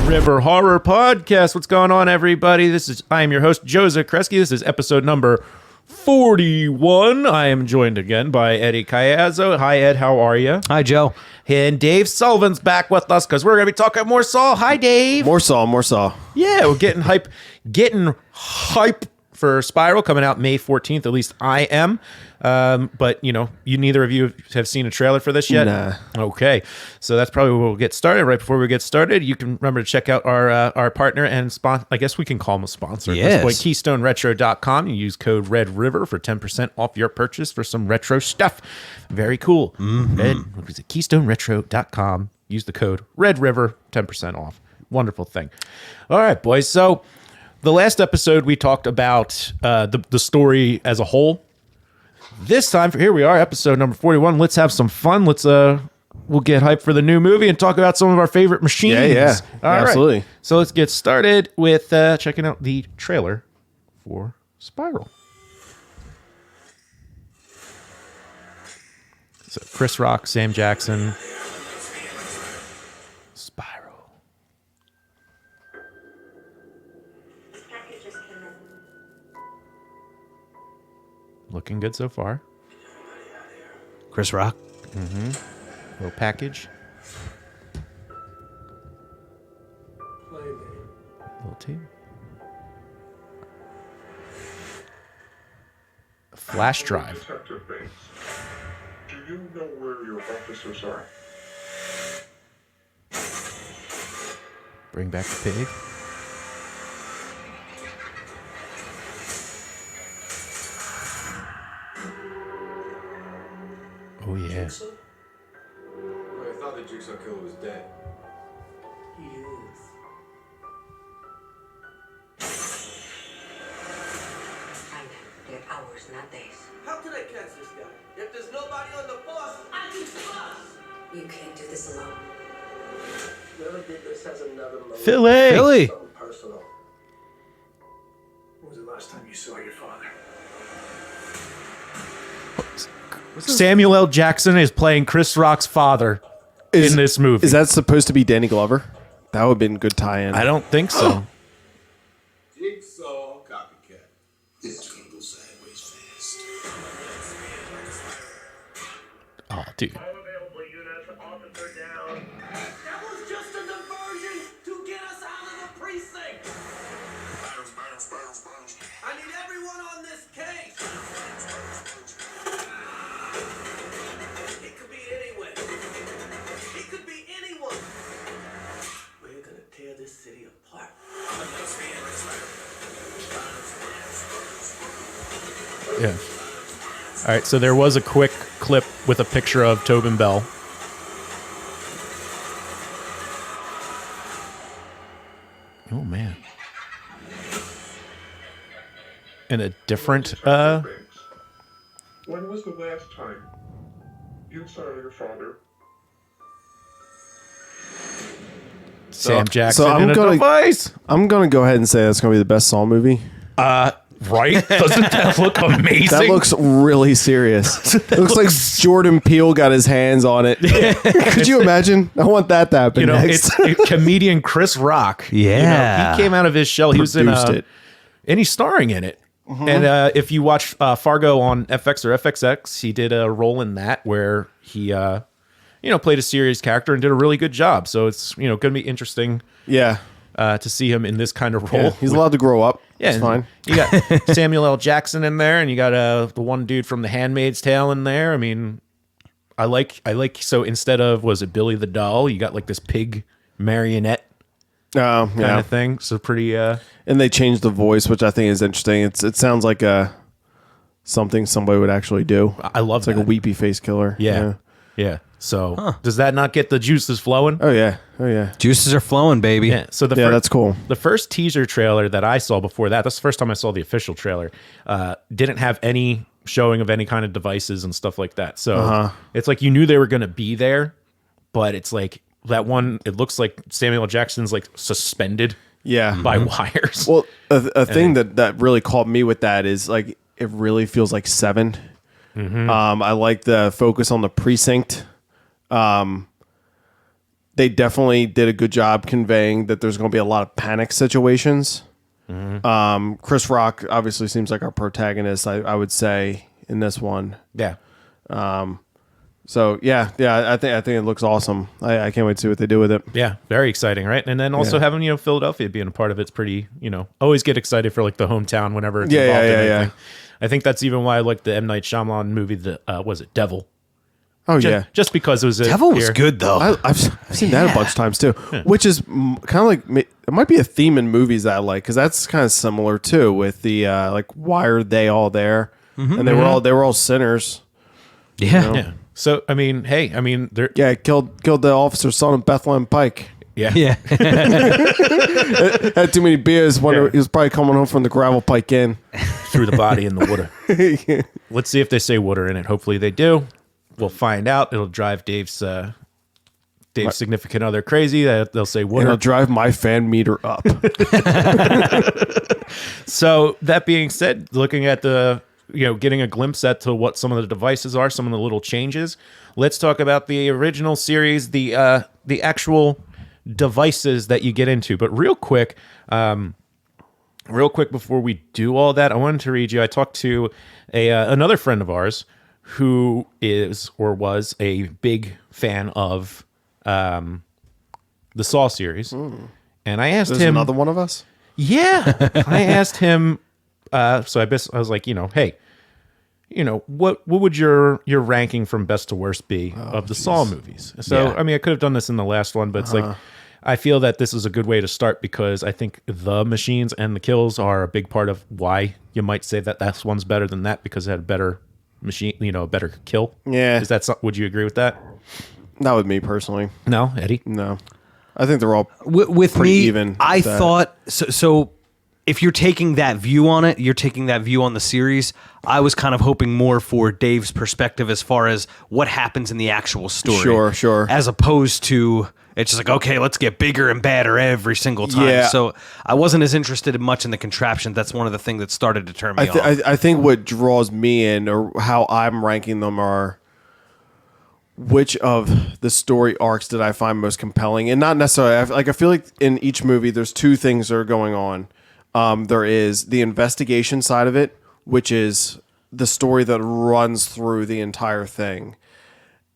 River Horror Podcast. What's going on, everybody? I am your host, Joseph Kresge. This is episode number 41. I am joined again by Eddie Cayazzo. Hi, Ed. How are you? Hi, Joe. And Dave Sullivan's back with us because we're going to be talking more Saw. Hi, Dave. More Saw. Yeah, we're getting hype for Spiral coming out May 14th. At least I am. But, neither of you have seen a trailer for this yet? Nah. Okay. So that's probably where we'll get started. Right before we get started, you can remember to check out our partner and sponsor. I guess we can call them a sponsor at this point. KeystoneRetro.com. You use code Red River for 10% off your purchase for some retro stuff. Very cool. Ed, visit KeystoneRetro.com. Use the code Red River, 10% off. Wonderful thing. All right, boys. So the last episode we talked about the story as a whole. This time, here we are, episode number 41. Let's have some fun. We'll get hyped for the new movie and talk about some of our favorite machines. Yeah. All absolutely. Right. So let's get started with checking out the trailer for Spiral. So Chris Rock, Sam Jackson, Spiral. Looking good so far. Chris Rock. Little package. Little team. A flash drive. Detective Bates, do you know where your officers are? Bring back the pig. Oh, yeah. I thought the Jigsaw Killer was dead. He is. I know. They're hours, not days. How can I catch this guy? If there's nobody on the force, I can trust. You can't do this alone. Whoever did this has another motive. Philly! Something personal. When was the last time you saw your father? Samuel L. Jackson is playing Chris Rock's father in this movie. Is that supposed to be Danny Glover? That would have been a good tie-in. I don't think so. Jigsaw copycat. It's gonna go sideways fast. Oh, dude. All available units, officer down. That was just a diversion to get us out of the precinct. I need everyone on this case. It could be anywhere. It could be anyone. We're gonna tear this city apart. Yeah. All right, so there was a quick clip with a picture of Tobin Bell. Oh, man. And a different, Detective Bates, when was the last time you saw your father? Sam Jackson so I'm in a gonna- device. I'm going to go ahead and say that's going to be the best Saw movie. Right? Doesn't that look amazing? That looks really serious. It looks like Jordan Peele got his hands on it. Could you imagine? I want that to happen next. it's comedian Chris Rock. Yeah. He came out of his shell. He was in Produced it. and he's starring in it. And if you watch Fargo on FX or FXX, he did a role in that where he, played a serious character and did a really good job. So it's, going to be interesting Yeah. to see him in this kind of role. Yeah, he's allowed to grow up. Yeah, It's fine. You got Samuel L. Jackson in there, and you got the one dude from The Handmaid's Tale in there. I mean, I like. So instead of, was it Billy the Doll, you got like this pig marionette Oh, kind yeah. of thing. So pretty. And they changed the voice, which I think is interesting. It sounds like something somebody would actually do. I love It's like that. a weepy face killer. Yeah. So does that not get the juices flowing? Oh yeah. Juices are flowing, baby. Yeah. So That's cool. The first teaser trailer that I saw before that's the first time I saw the official trailer. Didn't have any showing of any kind of devices and stuff like that. So it's like you knew they were going to be there, but it's like that one. It looks like Samuel L. Jackson's like suspended. Yeah. By wires. Well, a thing that really caught me with that is like it really feels like Seven. I like the focus on the precinct. they definitely did a good job conveying that there's going to be a lot of panic situations. Chris Rock obviously seems like our protagonist, I would say, in this one. Yeah. So yeah, I think it looks awesome. I can't wait to see what they do with it. Yeah, very exciting, right? And then also having Philadelphia being a part of it's pretty, always get excited for like the hometown whenever it's involved in anything. I think that's even why I like the M. Night Shyamalan movie. Was it Devil? Oh yeah, just because it was Devil was good though. I've seen that a bunch of times too, which is kind of like it might be a theme in movies that I like because that's kind of similar too with the like why are they all there? And they were all sinners. Yeah. Yeah. So I mean, hey, they're killed the officer's son of Bethlehem Pike. yeah. Had too many beers. Wonder he was probably coming home from the Gravel Pike Inn. Threw the body in the water. Let's see if they say water in it. Hopefully they do. We'll find out. It'll drive Dave's significant other crazy. They'll say water. It'll drive my fan meter up. So that being said, looking at the getting a glimpse at to what some of the devices are, some of the little changes. Let's talk about the original series, the actual devices that you get into. But real quick before we do all that, I wanted to read you. I talked to another friend of ours who is or was a big fan of the Saw series, and I asked him. Another one of us. Yeah, I asked him. So I was like, hey, what would your ranking from best to worst be of the Saw movies? So I could have done this in the last one, but it's like I feel that this is a good way to start because I think the machines and the kills are a big part of why you might say that one's better than that because it had a better machine, a better kill. Yeah, would you agree with that? Not with me personally. No, Eddie. No, I think they're all with pretty me. Even. I thought so. If you're taking that view on it, you're taking that view on the series. I was kind of hoping more for Dave's perspective as far as what happens in the actual story. Sure. As opposed to it's just like, okay, let's get bigger and badder every single time. Yeah. So I wasn't as interested in much in the contraption. That's one of the things that started to turn me off. I think what draws me in or how I'm ranking them are which of the story arcs did I find most compelling? And not necessarily, I feel like in each movie there's two things that are going on. There is the investigation side of it, which is the story that runs through the entire thing.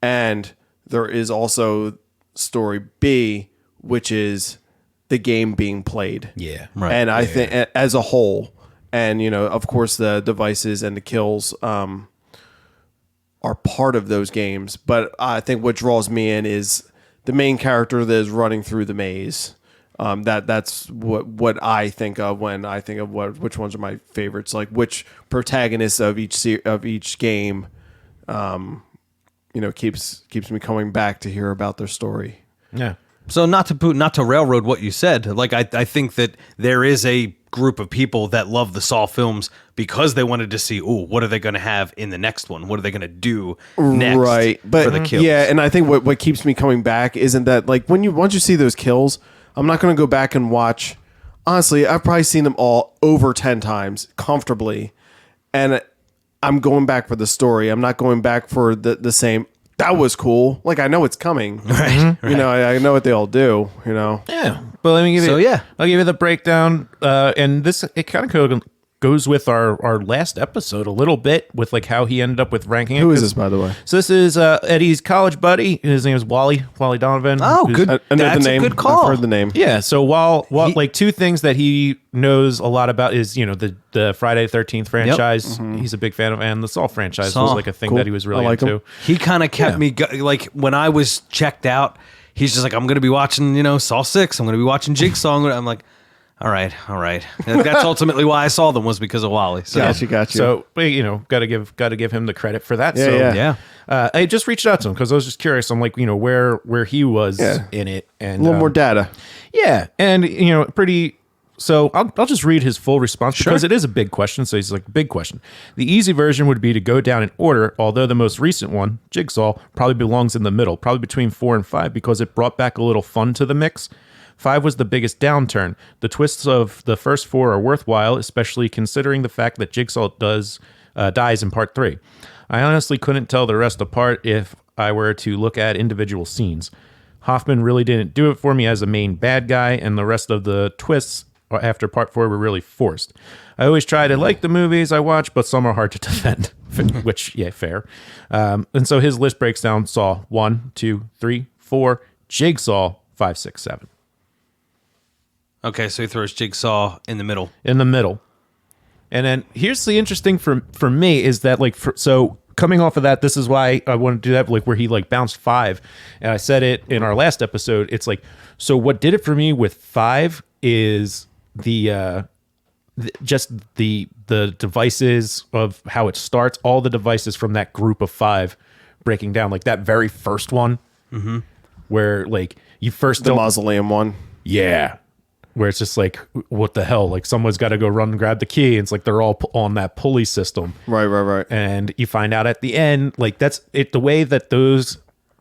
And there is also story B, which is the game being played. Yeah. Right. And I think as a whole, and, of course, the devices and the kills are part of those games. But I think what draws me in is the main character that is running through the maze. That's what I think of when I think of which ones are my favorites, like which protagonists of each game, keeps me coming back to hear about their story. Yeah. So not to railroad what you said, like I think that there is a group of people that love the Saw films because they wanted to see, what are they going to have in the next one? What are they going to do next? Right, but for the kills? Yeah, and I think what keeps me coming back isn't that like once you see those kills. I'm not going to go back and watch. Honestly, I've probably seen them all over 10 times comfortably. And I'm going back for the story. I'm not going back for the same. That was cool. Like, I know it's coming. Right. I know what they all do, Yeah. But let me give you, I'll give you the breakdown. And it kind of goes with our last episode a little bit with like how he ended up with ranking it. Who is this, by the way? So this is Eddie's college buddy. His name is Wally Donovan. Oh, good. That's a good call. I've heard the name. Yeah. So like two things that he knows a lot lot is, the Friday the 13th franchise. He's a big fan of, and the Saw franchise was like a thing that he was really into. Him. He kind of kept me like when I was checked out. He's just like, I'm going to be watching, Saw 6. I'm going to be watching Jigsaw. I'm like, all right. That's ultimately why I saw them was because of Wally. So. Gotcha. So, got to give him the credit for that. Yeah. I just reached out to him because I was just curious. I'm like, where he was in it, and a little more data. Yeah, and pretty. So I'll just read his full response because it is a big question. So he's like, big question. The easy version would be to go down in order, although the most recent one, Jigsaw, probably belongs in the middle, probably between 4 and 5 because it brought back a little fun to the mix. 5 was the biggest downturn. The twists of the first 4 are worthwhile, especially considering the fact that Jigsaw dies in part 3. I honestly couldn't tell the rest apart if I were to look at individual scenes. Hoffman really didn't do it for me as a main bad guy, and the rest of the twists after part 4 were really forced. I always try to like the movies I watch, but some are hard to defend, which, yeah, fair. And so his list breaks down Saw 1, 2, 3, 4, Jigsaw 5, 6, 7. Okay, so he throws Jigsaw in the middle. In the middle. And then here's the interesting for me is that, like, so coming off of that, this is why I want to do that, like, where he, like, bounced 5. And I said it in our last episode. It's like, so what did it for me with 5 is just the devices of how it starts, all the devices from that group of 5 breaking down, like that very first one, where, like, you first the mausoleum one. Yeah. Where it's just like, what the hell? Like, someone's got to go run and grab the key. And it's like they're all on that pulley system. Right. And you find out at the end, like, that's it. The way that those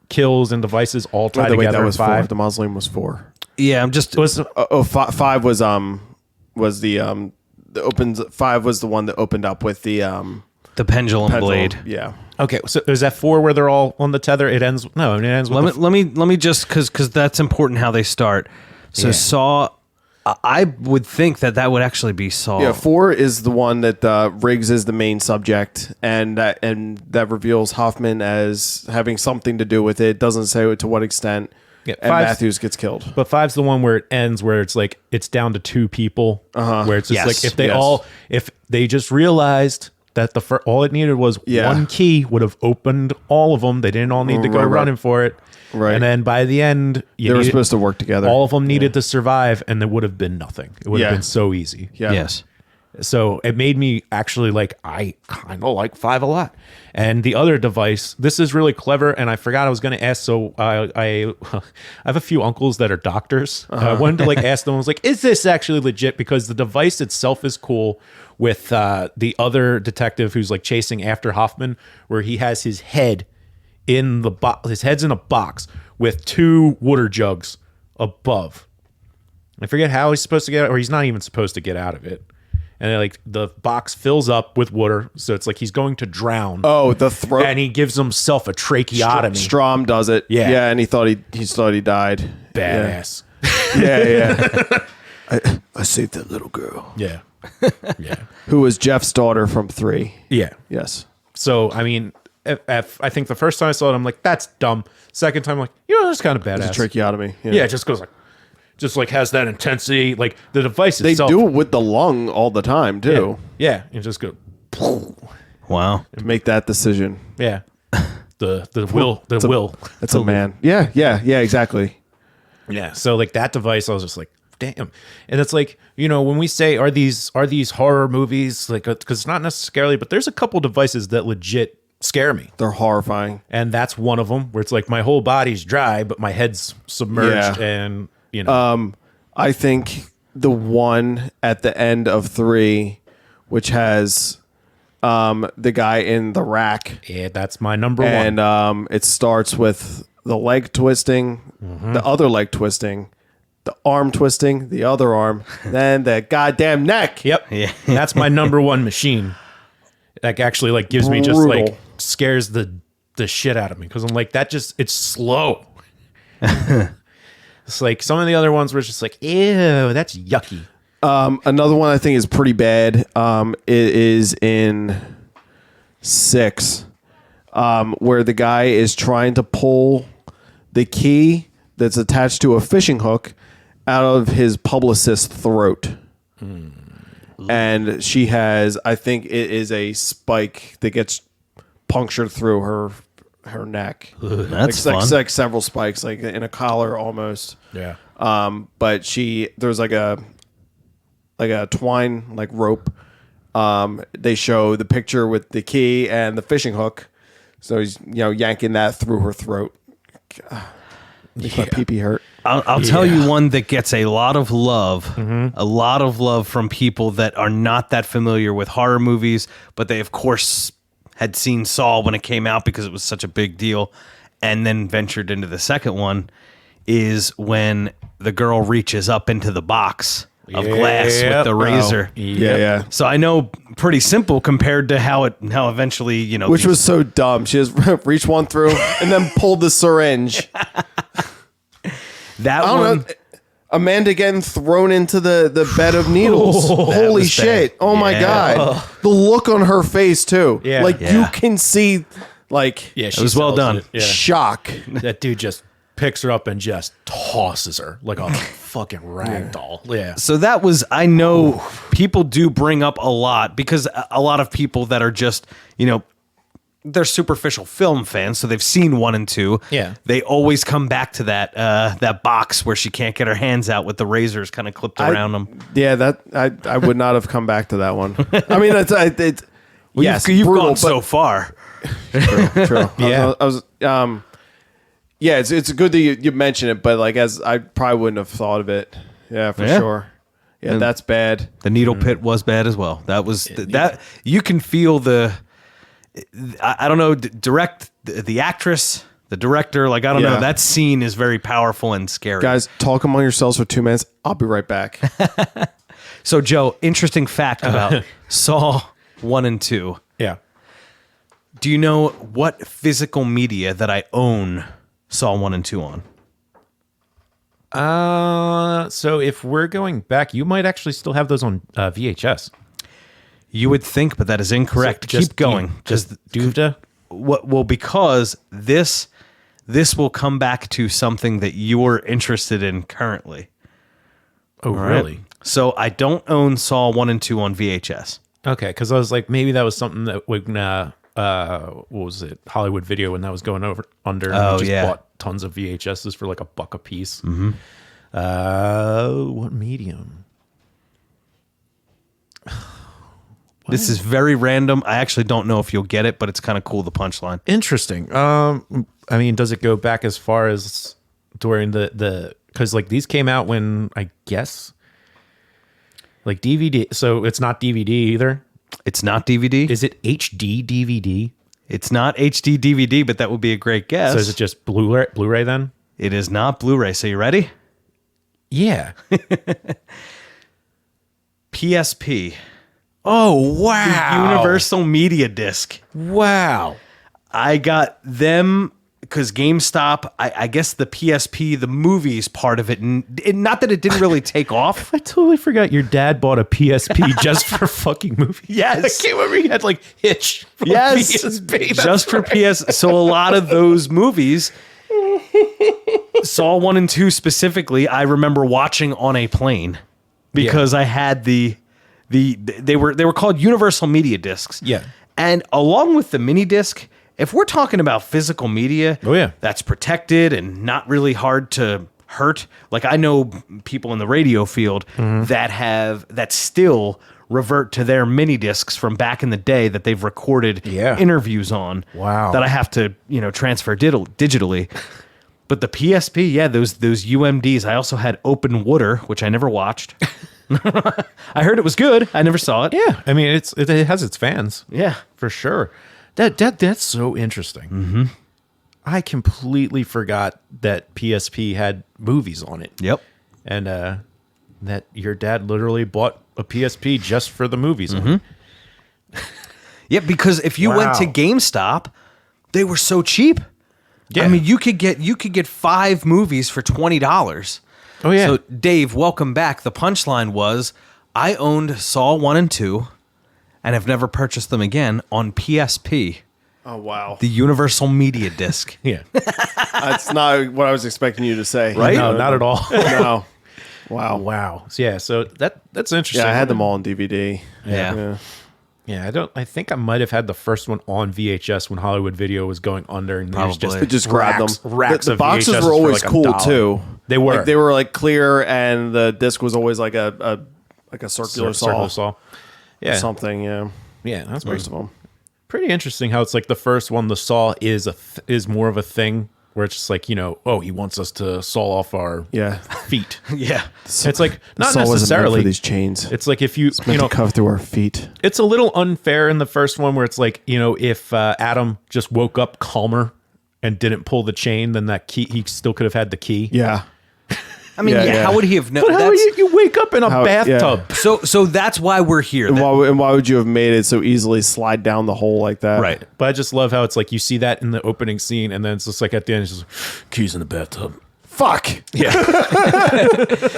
kills and devices all tie together. That was 5. 4. The mausoleum was 4. Yeah, I'm just. 5 was the opens. 5 was the one that opened up with the pendulum blade. Yeah. Okay, so is that 4 where they're all on the tether? It ends. No, it ends with. Let me just because that's important how they start. So Saw. I would think that would actually be Saw. Yeah, 4 is the one that Riggs is the main subject, and that reveals Hoffman as having something to do with it. Doesn't say to what extent. Yeah, and Matthews gets killed. But 5's the one where it ends, where it's like it's down to 2 people. Where it's just like if they just realized that all it needed was one key would have opened all of them. They didn't all need to go running for it. Right. And then by the end, they were supposed to work together. All of them needed to survive, and there would have been nothing. It would have been so easy. Yeah. Yes. So it made me actually I kind of like 5 a lot. And the other device, this is really clever, and I forgot I was going to ask. So I have a few uncles that are doctors. I wanted to ask them. I was like, is this actually legit? Because the device itself is cool. With the other detective who's like chasing after Hoffman, where he has his head in the his head's in a box with 2 water jugs above. I forget how he's supposed to get, or he's not even supposed to get out of it. And then, like, the box fills up with water, so it's like he's going to drown. Oh, the throat. And he gives himself a tracheotomy. Strom does it. Yeah, and he thought he died. Badass. Yeah. I saved that little girl. Yeah. Yeah. Who was Jeff's daughter from 3. Yeah. Yes. So, I mean, I think the first time I saw it, I'm like, that's dumb. Second time, I'm like, that's kind of badass. It's a tracheotomy. Yeah, it just goes like, has that intensity. Like, the device itself. They do it with the lung all the time, too. Yeah. It just goes. Wow. To make that decision. Yeah. The will. That's a man. Yeah, exactly. Yeah. So, like, that device, I was just like, damn. And it's like, when we say, are these horror movies, like, because it's not necessarily, but there's a couple devices that legit scare me. They're horrifying. And that's one of them, where it's like my whole body's dry, but my head's submerged. And I think the one at the end of 3, which has the guy in the rack. Yeah, that's my number one. And it starts with the leg twisting, the other leg twisting, the arm twisting, the other arm, then the goddamn neck. Yep. Yeah. That's my number one machine. That actually like gives me just like scares the shit out of me, because I'm like, it's slow. It's like some of the other ones were just like, ew, that's yucky. Another one I think is pretty bad. It is in 6, where the guy is trying to pull the key that's attached to a fishing hook out of his publicist's throat. And she has, I think it is a spike that gets punctured through her neck. That's like, fun. like several spikes, like in a collar almost. Yeah. But there's like a twine, like rope. They show the picture with the key and the fishing hook. So he's, yanking that through her throat. Makes my pee-pee hurt. I'll tell you one that gets a lot of love, a lot of love from people that are not that familiar with horror movies, but they, of course, had seen Saw when it came out because it was such a big deal, and then ventured into the second one, is when the girl reaches up into the box of glass with the razor. Yeah. So I know, pretty simple compared to how eventually, Which was so dumb. She just reached one through and then pulled the syringe. That I don't one. know. Amanda getting thrown into the bed of needles. Holy was shit. bad. Oh my God. The look on her face too. Yeah. Like Yeah. you can see like Yeah, was well sells done. it. Yeah. shock. That dude just picks her up and just tosses her like a fucking rag doll. Yeah. So that was, I know people do bring up a lot because a lot of people that are just, they're superficial film fans, so they've seen 1 and 2. Yeah. They always come back to that box where she can't get her hands out with the razors kind of clipped around them. Yeah, that I would not have come back to that one. I mean, it's yes, You've brutal, gone but so far. true. Yeah. I was yeah, it's good that you mention it, but like as I probably wouldn't have thought of it. Yeah, for Yeah. sure. Yeah, that's bad. The needle pit was bad as well. That was that you can feel the. I don't know. The actress, the director. Like I don't Yeah. know. That scene is very powerful and scary. Guys, talk among yourselves for 2 minutes. I'll be right back. So Joe, interesting fact about Saw 1 and 2. Yeah. Do you know what physical media that I own Saw 1 and 2 on? So if we're going back, you might actually still have those on VHS. You would think, but that is incorrect. Just Keep going. Just Duvda. Well, because this will come back to something that you're interested in currently. Oh, All right? really? So I don't own Saw 1 and 2 on VHS. Okay, because I was like, maybe that was something that would, what was it? Hollywood Video when that was going under. And Oh, we just yeah. bought tons of VHSs for like $1 a piece. Mm-hmm. What medium? This is very random. I actually don't know if you'll get it, but it's kind of cool, the punchline. Interesting. I mean, does it go back as far as during the because like these came out when I guess like DVD. So it's not DVD either. It's not DVD. Is it HD DVD? It's not HD DVD, but that would be a great guess. So is it just Blu-ray then? It is not Blu-ray. So you ready? Yeah. PSP. Oh wow! Universal Media Disc. Wow. I got them because GameStop, I guess the PSP, the movies part of it, not that it didn't really take off. I totally forgot your dad bought a PSP just for fucking movies. Yes. I can't remember he had like Hitch. For Yes, PSP. just for PS. So a lot of those movies, Saw 1 and 2 specifically, I remember watching on a plane because I had they were called Universal Media Discs. Yeah. And along with the mini disc, if we're talking about physical media, Oh, yeah. that's protected and not really hard to hurt. Like I know people in the radio field that still revert to their mini discs from back in the day that they've recorded interviews on. Wow. That I have to, transfer digitally. But the PSP, yeah, those UMDs. I also had Open Water, which I never watched. I heard it was good. I never saw it. Yeah. I mean, it has its fans. Yeah. For sure. That's so interesting. Mm-hmm. I completely forgot that PSP had movies on it. Yep. And that your dad literally bought a PSP just for the movies on it. Yeah, because if you went to Wow. GameStop, they were so cheap. Yeah. I mean, you could get 5 movies for $20. Oh, yeah. So, Dave, welcome back. The punchline was, I owned Saw 1 and 2 and have never purchased them again on PSP, Oh wow. the Universal Media Disc. Yeah. That's not what I was expecting you to say. Right? No, not at all. No. Wow. Wow. So, yeah. So that's interesting. Yeah, I had them all on DVD. Yeah. Yeah, I think I might have had the first one on VHS when Hollywood Video was going under, and there's Probably. Just grab them. Racks The of boxes VHSs were always for like cool $1. too. They were. Like, they were like clear, and the disc was always like a circular saw, Circle saw. Yeah, or something. Yeah, yeah, that's most of them. pretty interesting. How it's like the first one, the saw is is more of a thing where it's just like oh, he wants us to saw off our Yeah, feet. Yeah. It's like not saw wasn't meant necessarily for these chains. It's like if you Meant to cut through our feet. it's a little unfair in the first one where it's like if Adam just woke up calmer and didn't pull the chain, then that key he still could have had the key. Yeah, I mean, Yeah. how would he have known? But how you wake up in a bathtub? So that's why we're here. and why would you have made it so easily slide down the hole like that? Right. But I just love how it's like you see that in the opening scene, and then it's just like at the end, it's just keys in the bathtub. Fuck. Yeah.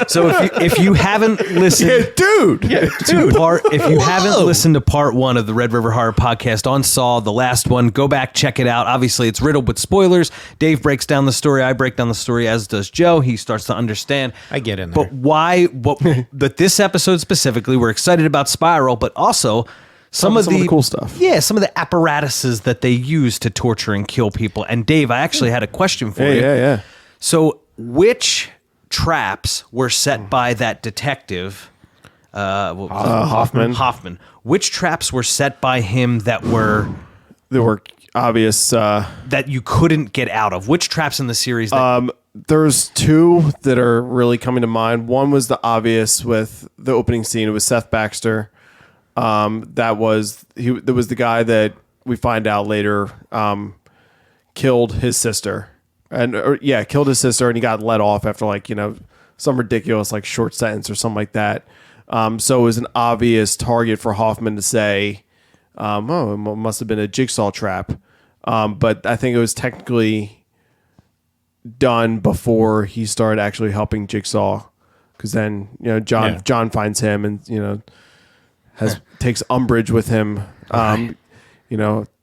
So if you haven't listened, Dude. if you haven't listened to part 1 of the Red River Horror Podcast on Saw, the last one, go back, check it out. Obviously, it's riddled with spoilers. Dave breaks down the story. I break down the story, as does Joe. He starts to understand. I get in there. But why? But this episode specifically, we're excited about Spiral, but also some of the cool stuff. Yeah, some of the apparatuses that they use to torture and kill people. And Dave, I actually had a question for you. Yeah. So, which traps were set by that detective? What was it? Hoffman. Hoffman. Which traps were set by him that were obvious. that you couldn't get out of? Which traps in the series? That, There's 2 that are really coming to mind. One was the obvious with the opening scene. It was Seth Baxter. That was the guy that we find out later killed his sister, killed his sister, and he got let off after some ridiculous short sentence or something like that. So it was an obvious target for Hoffman to say, it must have been a jigsaw trap. But I think it was technically done before he started actually helping Jigsaw, because then John finds him and takes umbrage with him.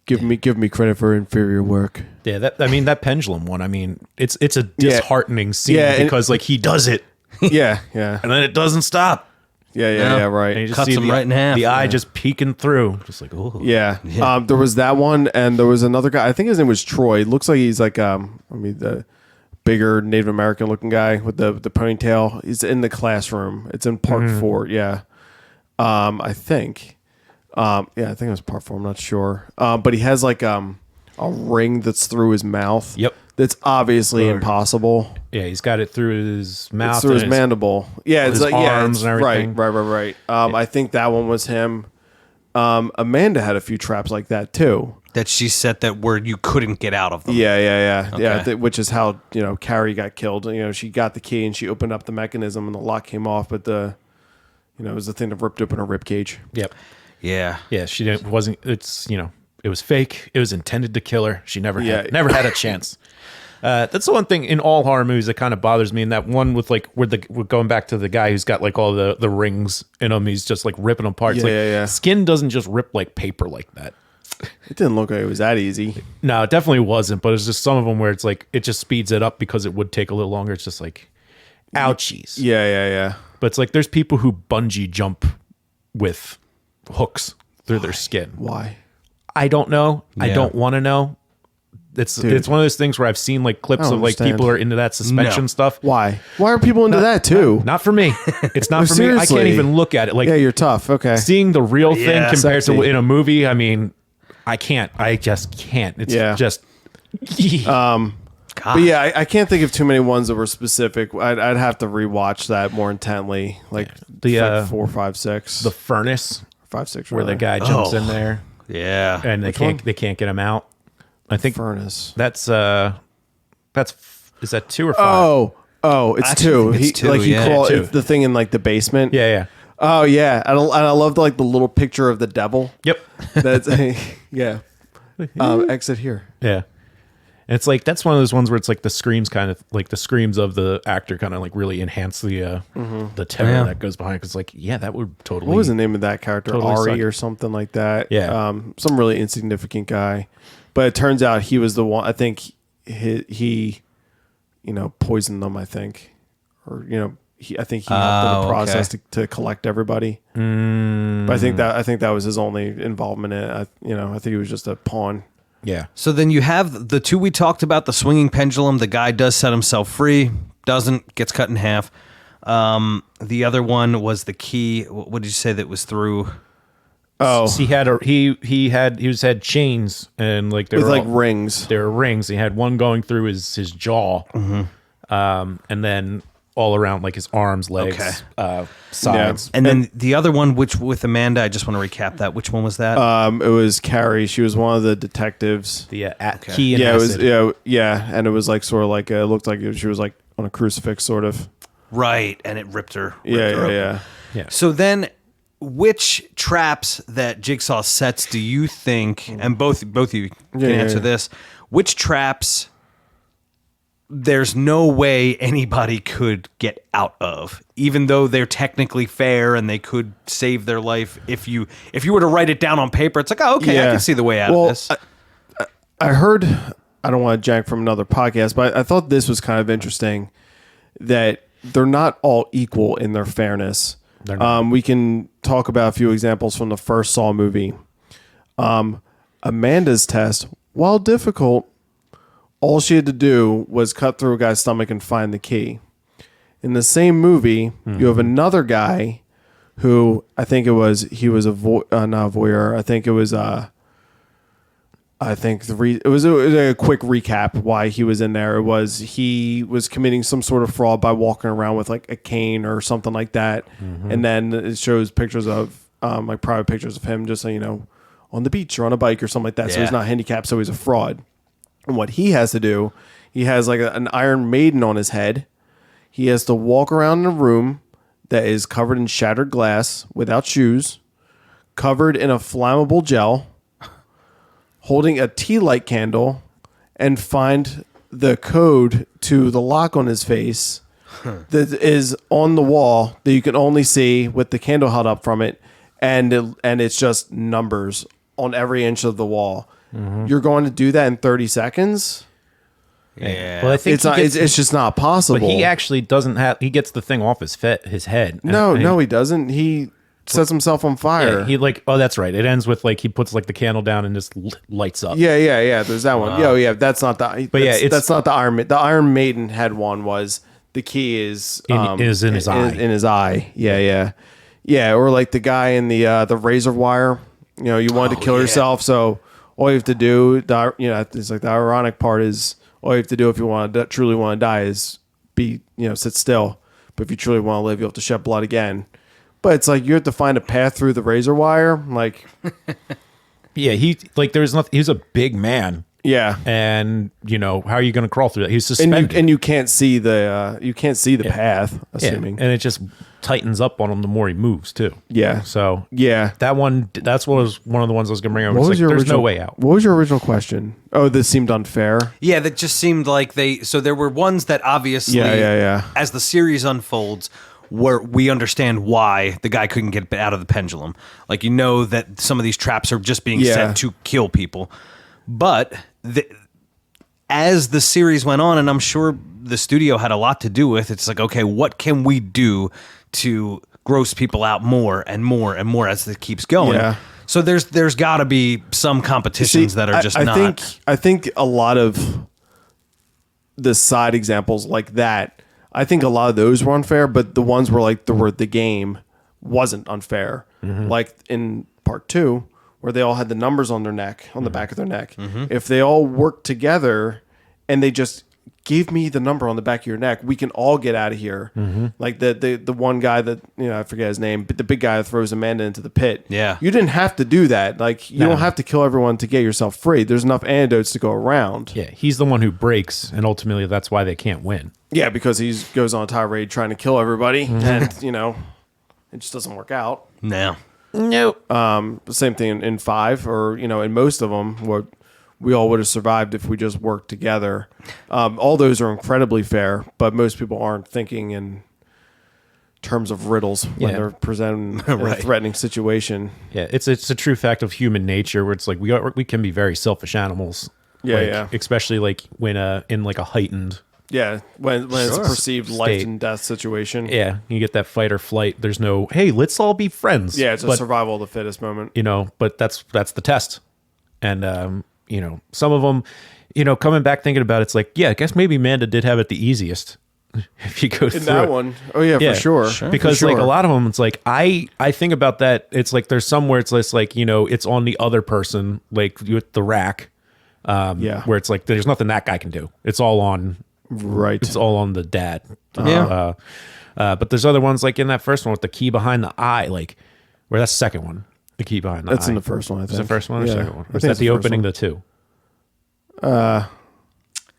Give me credit for inferior work. Yeah, that pendulum one. I mean, it's a disheartening scene because he does it. Yeah. And then it doesn't stop. Yeah, right. And you just Cuts see him right in half. The eye just peeking through, just like, oh. Yeah. There was that one, and there was another guy. I think his name was Troy. Looks like he's the bigger Native American looking guy with the ponytail. He's in the classroom. It's in part 4. Yeah. I think. I think it was part 4. I'm not sure. But he has a ring that's through his mouth. Yep. That's obviously impossible. Yeah, he's got it through his mouth. It's through his mandible. Yeah, it's his arms and everything. Right. I think that one was him. Amanda had a few traps like that too. that she set that where you couldn't get out of them. Yeah. Okay. Which is how Carrie got killed. She got the key and she opened up the mechanism and the lock came off, but it was the thing that ripped open her rib cage. Yep. Yeah. Yeah. She didn't. Wasn't. It's It was fake. It was intended to kill her. She never had a chance. That's the one thing in all horror movies that kind of bothers me. And that one with we're going back to the guy who's got all the rings in him. He's just ripping them apart. Skin doesn't just rip like paper like that. It didn't look like it was that easy. No, it definitely wasn't. But it's just some of them where it's it just speeds it up because it would take a little longer. It's just ouchies. Yeah. But it's there's people who bungee jump with hooks through their skin. Why? I don't know. Yeah. I don't want to know. It's one of those things where I've seen clips of people who are into that suspension stuff. Why? Why are people into that too? Not for me. It's not for me. I Seriously. can't even look at it. Yeah, you're tough. Okay. Seeing the real thing compared sexy. to in a movie, I mean, I can't. I just can't. It's just. But yeah, I can't think of too many ones that were specific. I'd have to rewatch that more intently, the 4, 5, 6, the furnace 5, 6, where the guy jumps in there Yeah. and they can't get him out. I think furnace. that's is that 2 or 5? Oh, it's Actually, 2. I think it's 2, he yeah. crawled 2. the thing in the basement. Yeah. Oh yeah, and I love the little picture of the devil. Yep. That's yeah. Exit here. Yeah. And it's that's one of those ones where it's the screams kind of the screams of the actor kind of really enhance the terror that goes behind. Because that would totally. What was the name of that character? Totally Ari suck. or something like that. Yeah. Some really insignificant guy, but it turns out he was the one. I think he poisoned them. I think, or I think he helped in the process to collect everybody. But I think that was his only involvement in it. I think he was just a pawn. Yeah. So then you have the 2 we talked about, the swinging pendulum. The guy does set himself free, doesn't, gets cut in half. The other one was the key. What did you say that was through? Oh, He had chains and there with were rings. There were rings. He had one going through his jaw, and then all around his arms, legs, sides. And then the other one, which with Amanda, I just want to recap that. Which one was that? It was Carrie. She was one of the detectives. The key and Yeah, acid. it was and it was sort of it looked like she was on a crucifix, sort of. Right, and it ripped her. Yeah. So then, which traps that Jigsaw sets do you think? And both of you can answer this. Which traps there's no way anybody could get out of, even though they're technically fair and they could save their life. If you were to write it down on paper, it's like, oh, okay, I can see the way out of this. I heard, I don't want to jack from another podcast, but I thought this was kind of interesting that they're not all equal in their fairness. We can talk about a few examples from the first Saw movie. Amanda's test, while difficult, all she had to do was cut through a guy's stomach and find the key. In the same movie, you have another guy who I think he was not a voyeur. I think it was it was a quick recap why he was in there. It was he was committing some sort of fraud by walking around with like a cane or something like that, and then it shows pictures of like private pictures of him just on the beach or on a bike or something like that. So he's not handicapped, so he's a fraud. And what he has to do, he has like an Iron Maiden on his head. He has to walk around in a room that is covered in shattered glass without shoes, covered in a flammable gel, holding a tea light candle, and find the code to the lock on his face that is on the wall that you can only see with the candle held up from it. And it's just numbers on every inch of the wall. You're going to do that in 30 seconds? Yeah. Well, I think it's just not possible. But he actually doesn't have. He gets the thing off his head. No, he doesn't. He sets himself on fire. Yeah, he that's right. It ends with like he puts like the candle down and just lights up. Yeah. There's that one. That's not the. But that's not the Iron Maiden. The Iron Maiden had one was the key is in his eye. In his eye. Yeah. Or like the guy in the razor wire. You wanted to kill yourself, so all you have to do, it's like the ironic part is all you have to do if you truly want to die is sit still. But if you truly want to live, you have to shed blood again. But it's like you have to find a path through the razor wire. Like, yeah, there's nothing. He's a big man. Yeah, and how are you going to crawl through that? He's suspended, and you can't see the path. Assuming, and it just tightens up on him the more he moves too. Yeah. So yeah, that was one of the ones I was going to bring up. There's no way out. What was your original question? Oh, this seemed unfair. Yeah, that just seemed like So there were ones that obviously, as the series unfolds, where we understand why the guy couldn't get out of the pendulum. Like that some of these traps are just being set to kill people. But as the series went on, and I'm sure the studio had a lot to do with, it's like, okay, what can we do to gross people out more and more and more as it keeps going? Yeah. So there's got to be some competitions that are just not. I think a lot of the side examples like that, I think a lot of those were unfair, but the ones where like the game wasn't unfair. Like in part 2, where they all had the numbers on their neck, on the back of their neck. If they all worked together and they just gave me the number on the back of your neck, we can all get out of here. Like the one guy that, I forget his name, but the big guy that throws Amanda into the pit. Yeah. You didn't have to do that. Like, you don't have to kill everyone to get yourself free. There's enough antidotes to go around. Yeah, he's the one who breaks, and ultimately that's why they can't win. Yeah, because he goes on a tirade trying to kill everybody, and, it just doesn't work out. No. Nope. Same thing in 5, or in most of them, where we all would have survived if we just worked together. All those are incredibly fair, but most people aren't thinking in terms of riddles when they're presented in a threatening situation. Yeah, it's a true fact of human nature where it's like we can be very selfish animals. Yeah, especially like when in like a heightened. Yeah, when it's a perceived life and death situation. Yeah, you get that fight or flight. There's no, hey, let's all be friends. Yeah, it's a survival of the fittest moment. But that's the test. And, some of them, coming back thinking about it, it's like, yeah, I guess maybe Amanda did have it the easiest if you go through that one. Oh, yeah, for sure. Because like a lot of them, it's like, I think about that. It's like there's some where it's less like, it's on the other person, like with the rack. Where it's like, there's nothing that guy can do. It's all on... Right. It's all on the dad. Yeah. But there's other ones like in that first one with the key behind the eye, like where that's the second one. The key behind the eye. That's in the first one, I think. Is the first one or second one? Or is that the opening to 2?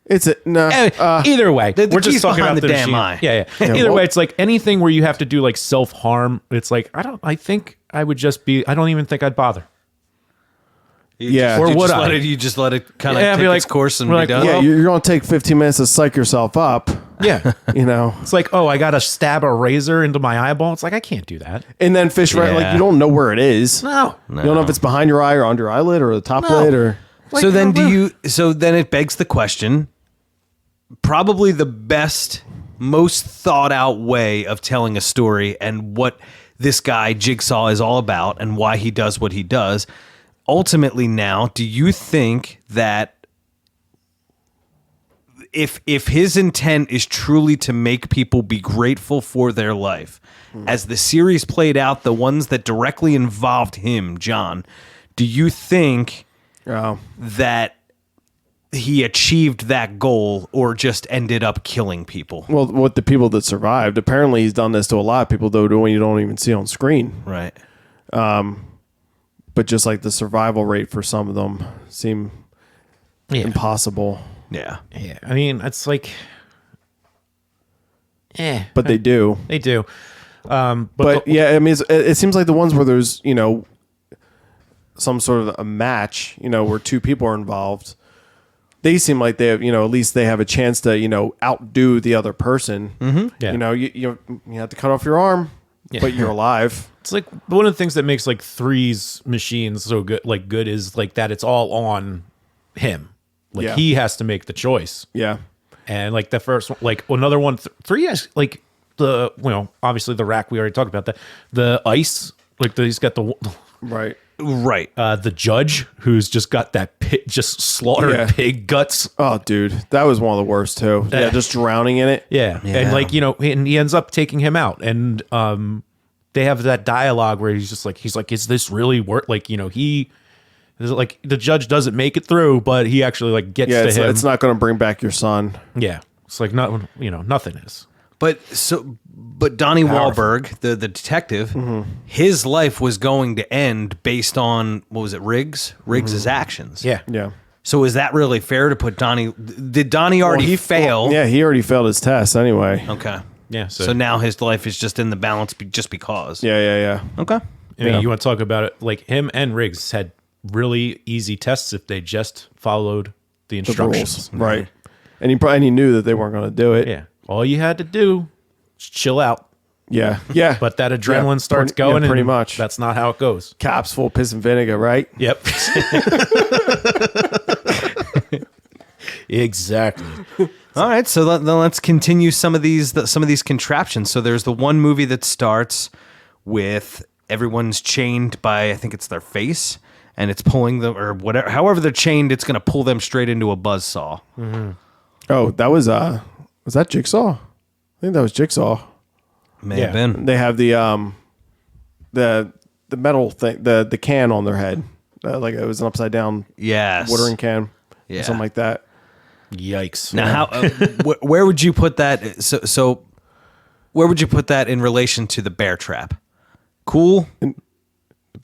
It's either way. We're just talking about the damn eye. Yeah. Either way, it's like anything where you have to do like self-harm, it's like I don't even think I'd bother. Yeah. Or you would just I? You just let it kind of Yeah, I'd take be its like- course and we're be like, done. Yeah, you're going to take 15 minutes to psych yourself up, Yeah. you know. It's like, oh, I got to stab a razor into my eyeball. It's like, I can't do that. And then fish right, like Yeah. you don't know where it is. No. You don't know if it's behind your eye or under your eyelid or the top lid or. Like, So then I don't know. so then it begs the question, probably the best, most thought out way of telling a story and what this guy Jigsaw is all about and why he does what he does. Ultimately now, do you think that if his intent is truly to make people be grateful for their life, as the series played out, the ones that directly involved him, John, do you think that he achieved that goal or just ended up killing people? Well, with the people that survived, apparently he's done this to a lot of people, though, doing you don't even see on screen. Right. But just like the survival rate for some of them seem impossible. Yeah. Yeah. I mean, it's like, But they do. they do. But yeah, I mean, it seems like the ones where there's, you know, some sort of a match, you know, where two people are involved, they seem like they have, you know, at least they have a chance to, you know, outdo the other person. Yeah. You know, you have to cut off your arm, but you're alive. It's like one of the things that makes like Three's machines so good, is like that it's all on him. Like Yeah. he has to make the choice. Yeah. And like the first one, like another one, Three has like the, you know, obviously the rack, we already talked about that. The ice, like he's got the, Right. Right. the judge who's just got that pit, just slaughtered Yeah. pig guts. Oh, dude, that was one of the worst too. Yeah, just drowning in it. Yeah. And like, you know, and he ends up taking him out. And they have that dialogue where he's like, is this really worth, like, you know, like the judge doesn't make it through, but he actually like gets Yeah, to it's, him. it's not going to bring back your son. Yeah. It's like, not, you know, nothing is. But Donnie Wahlberg, the detective, his life was going to end based on, what was it, Riggs's actions. Yeah. Yeah. So is that really fair to put Donnie? Did Donnie already fail? Yeah, he already failed his test anyway. Okay. Yeah. So now his life is just in the balance just because. Yeah. Okay. I mean, you want to talk about it, like him and Riggs had really easy tests if they just followed the The instructions. rules. Right. And he knew that they weren't going to do it. Yeah. All you had to do is chill out. Yeah. Yeah. But that adrenaline Yeah, starts pretty- yeah, going. pretty and much. That's not how it goes. Caps full of piss and vinegar, right? Yep. Exactly. All right, so then let's continue some of these contraptions. So there's the one movie that starts with everyone's chained by, I think it's their face, and it's pulling them, or whatever. However they're chained, it's going to pull them straight into a buzzsaw. Oh, that was that Jigsaw? I think that was Jigsaw. May have been. They have the metal thing, the can on their head, like it was an upside down Yes. watering can, Yeah. or something like that. Yikes. Now, how? Where would you put that? So, where would you put that in relation to the bear trap? Cool.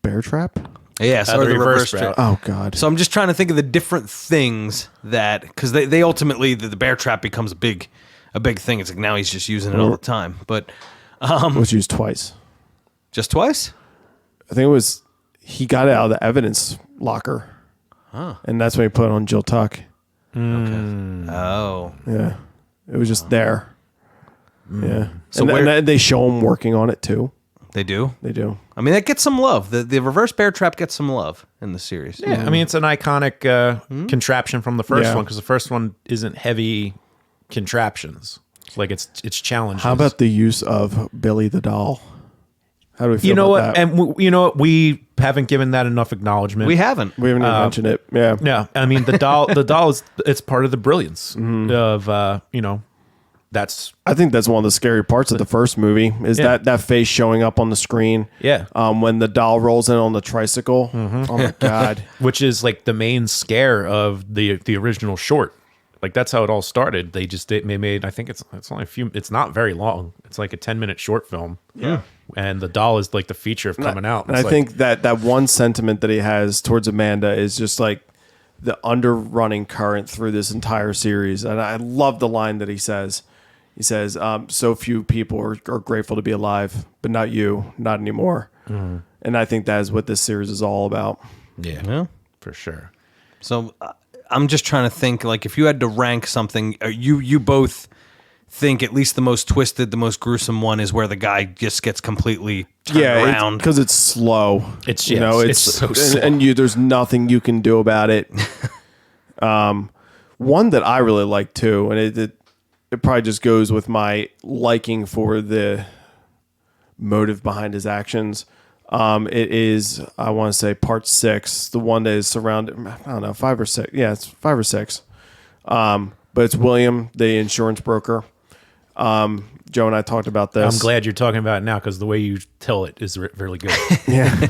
Bear trap? Yes, or the reverse trap. Oh God. So I'm just trying to think of the different things that, because they ultimately the bear trap becomes a big thing. It's like now he's just using it all the time, but It was used twice. just twice. I think it was he got it out of the evidence locker, and that's when he put it on Jill Tuck. Oh, Yeah, it was just there. Yeah. So And where- they show him working on it too. they do. They do. I mean, that gets some love. The reverse bear trap gets some love in the series. Yeah, I mean, it's an iconic contraption from the first Yeah. one, because the first one isn't heavy contraptions. Like it's challenges. How about the use of Billy the doll? How do we feel you know about what? that? And you know what? We haven't given that enough acknowledgement. We haven't. We haven't even mentioned it. Yeah. Yeah, I mean the doll. The doll is it's part of the brilliance of you know, that's I think that's one of the scary parts of the first movie is Yeah. that face showing up on the screen. Yeah. When the doll rolls in on the tricycle. Oh my God. which is like the main scare of the original short. Like that's how it all started. They made, I think it's only it's not very long. It's like a 10-minute short film. Yeah. And the doll is like the feature of coming out. And It's I like- think that one sentiment that he has towards Amanda is just like the underrunning current through this entire series. And I love the line that he says. He says, so few people are grateful to be alive, but not you, not anymore. And I think that is what this series is all about. yeah. Yeah. for sure. So I'm just trying to think, like, if you had to rank something, you both think at least the most twisted, the most gruesome one is where the guy just gets completely turned around. Because it's slow. It's it's so slow. and there's nothing you can do about it. One that I really like too, and it probably just goes with my liking for the motive behind his actions. It is, I want to say, part 6, the one that is surrounded, I don't know, 5 or 6. Yeah, it's 5 or 6. But it's William, the insurance broker. Joe and I talked about this. I'm glad you're talking about it now because the way you tell it is really good. Yeah.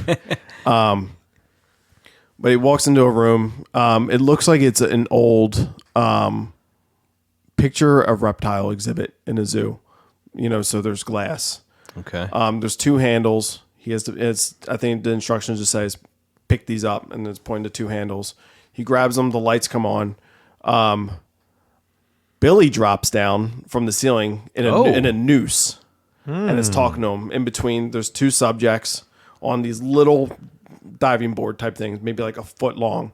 But he walks into a room. It looks like it's an old picture of reptile exhibit in a zoo. So there's glass. Okay. There's 2 handles. He has to. I think the instructions just says pick these up, and it's pointing to 2 handles. He grabs them. The lights come on. Billy drops down from the ceiling in a noose, and is talking to him. In between, there's 2 subjects on these little diving board type things, maybe like a foot long,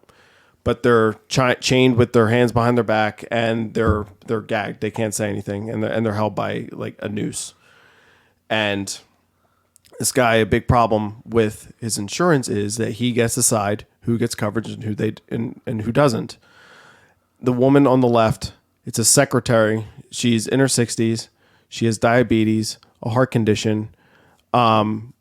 but they're chained with their hands behind their back, and they're gagged. They can't say anything, and they're held by like a noose. And this guy, a big problem with his insurance is that he gets to decide who gets coverage and who doesn't. The woman on the left, it's a secretary. She's in her 60s. She has diabetes, a heart condition, and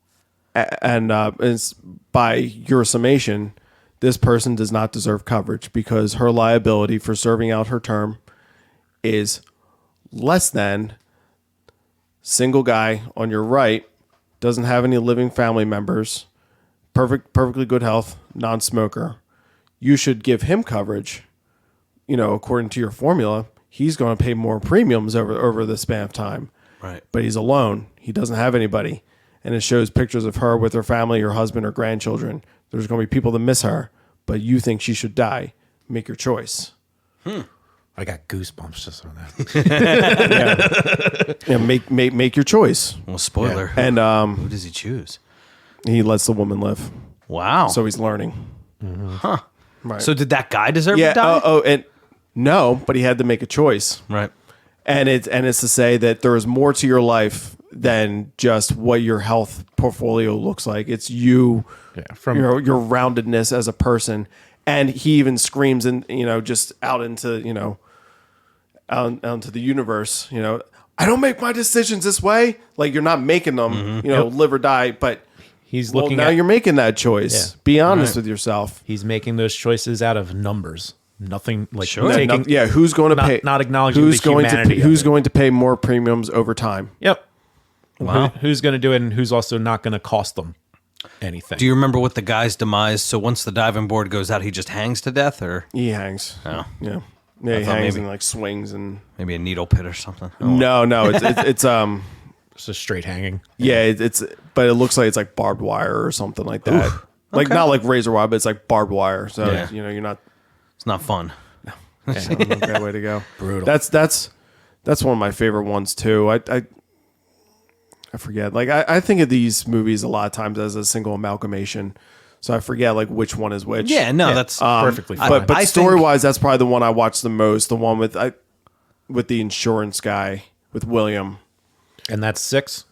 it's, by your summation, this person does not deserve coverage because her liability for serving out her term is less than single guy on your right, doesn't have any living family members, perfectly good health, non-smoker. You should give him coverage. According to your formula, he's going to pay more premiums over the span of time. Right. But he's alone. He doesn't have anybody. And it shows pictures of her with her family, her husband, her grandchildren. There's going to be people that miss her, but you think she should die. Make your choice. I got goosebumps just on that. Yeah, make your choice. Well, spoiler. And who does he choose? he lets the woman live. Wow. So he's learning. Huh. Right. So did that guy deserve to die? And no, but he had to make a choice. Right. And it's to say that there is more to your life than just what your health portfolio looks like. It's you, from your roundedness as a person. And he even screams just out into the universe. I don't make my decisions this way. Like, you're not making them, live or die. But he's looking now you're making that choice. Yeah. Be honest with yourself. He's making those choices out of numbers. Nothing like Sure. taking, Who's going to pay? Not acknowledging who's the going humanity to of who's it. going to pay more premiums over time. Yep. Wow. Who's going to do it, and who's also not going to cost them anything. Do you remember what the guy's demise? So once the diving board goes out, he just hangs to death, or He hangs. Oh. Yeah. He thought hangs maybe- and like swings and maybe a needle pit or something? Oh, no, it's It's just straight hanging. yeah, it's but it looks like it's like barbed wire or something like that. Like not like razor wire, but it's like barbed wire. So Yeah. you're not. it's not fun. That's not a great way to go. Brutal. That's one of my favorite ones too. I forget. Like I think of these movies a lot of times as a single amalgamation. So I forget like which one is which. Yeah, no, that's perfectly fine. But I think- story wise, that's probably the one I watched the most. The one with the insurance guy with William. And that's 6,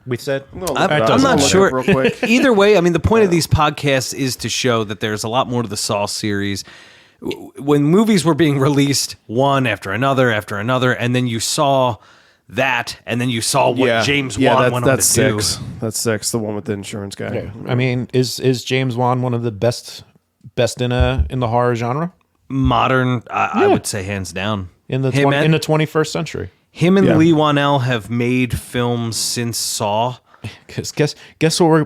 we said? I'm not sure. Real quick. Either way, I mean, the point of these podcasts is to show that there's a lot more to the Saw series. When movies were being released, one after another, and then you saw that, and then you saw what James Wan went on to do. That's 6. The one with the insurance guy. Yeah. I mean, is James Wan one of the best in the horror genre? Modern, I would say hands down. In the Him in the 21st century. Him and Yeah. Lee Wanell have made films since Saw. Because guess what we're